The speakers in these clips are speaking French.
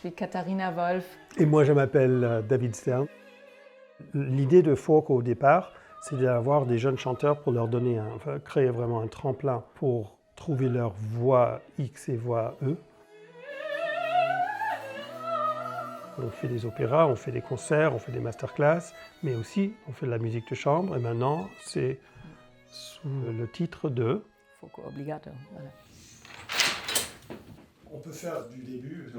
suis Katharina Wolf. Et moi, je m'appelle David Stern. L'idée de Folk au départ, c'est d'avoir des jeunes chanteurs pour leur donner, créer vraiment un tremplin pour trouver leur voix X et voix E. On fait des opéras, on fait des concerts, on fait des masterclass, mais aussi on fait de la musique de chambre. Et maintenant, c'est sous le titre de Folk Obligato. Voilà. On peut faire du début.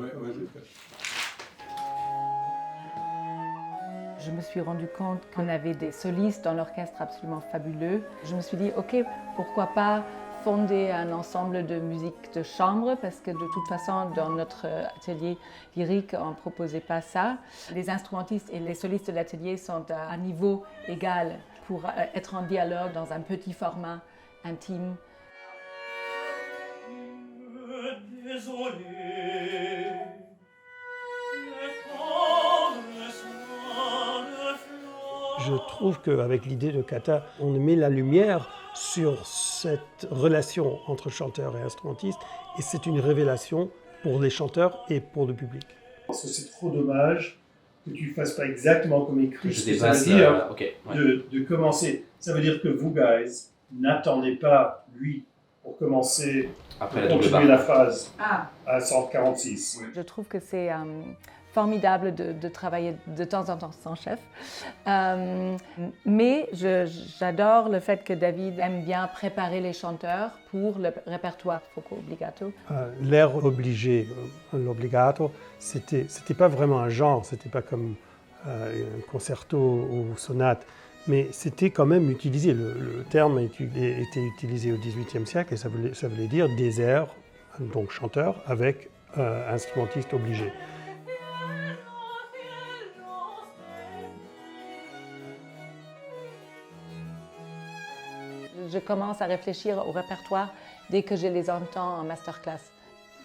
Je me suis rendu compte qu'on avait des solistes dans l'orchestre absolument fabuleux. Je me suis dit, ok, pourquoi pas fonder un ensemble de musique de chambre, parce que de toute façon, dans notre atelier lyrique, on ne proposait pas ça. Les instrumentistes et les solistes de l'atelier sont à un niveau égal pour être en dialogue dans un petit format intime. Je trouve qu'avec l'idée de Kata, on met la lumière sur cette relation entre chanteur et instrumentiste, et c'est une révélation pour les chanteurs et pour le public. Parce que c'est trop dommage que tu ne fasses pas exactement comme écrit, ce que ça veut dire de commencer. Ça veut dire que vous, guys, n'attendez pas lui pour commencer après continuer la phase à 146. Je trouve que c'est formidable de travailler de temps en temps sans chef. Mais j'adore le fait que David aime bien préparer les chanteurs pour le répertoire Folk Obligato. L'air obligé, l'obligato, c'était pas vraiment un genre, c'était pas comme un concerto ou sonate, mais c'était quand même utilisé. Le terme était utilisé au XVIIIe siècle et ça voulait dire des airs, donc chanteurs, avec instrumentiste obligé. Je commence à réfléchir au répertoire dès que je les entends en masterclass.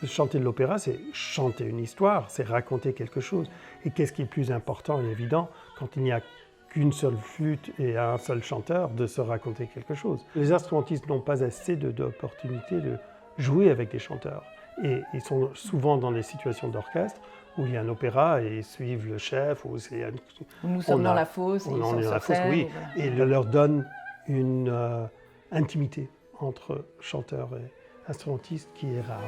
Chanter de l'opéra, c'est chanter une histoire, c'est raconter quelque chose. Et qu'est-ce qui est plus important et évident quand il n'y a qu'une seule flûte et un seul chanteur de se raconter quelque chose. Les instrumentistes n'ont pas assez d'opportunités de jouer avec des chanteurs. Et ils sont souvent dans des situations d'orchestre où il y a un opéra et ils suivent le chef. Nous sommes dans la fosse, ils sont sur scène. Oui, et il leur donne une intimité entre chanteur et instrumentiste qui est rare.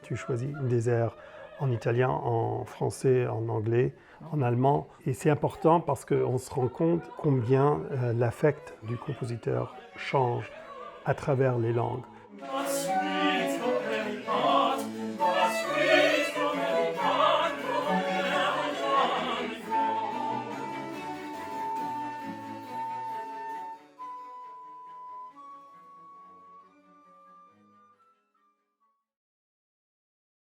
Tu choisis des airs en italien, en français, en anglais, en allemand. Et c'est important parce qu'on se rend compte combien l'affect du compositeur change à travers les langues.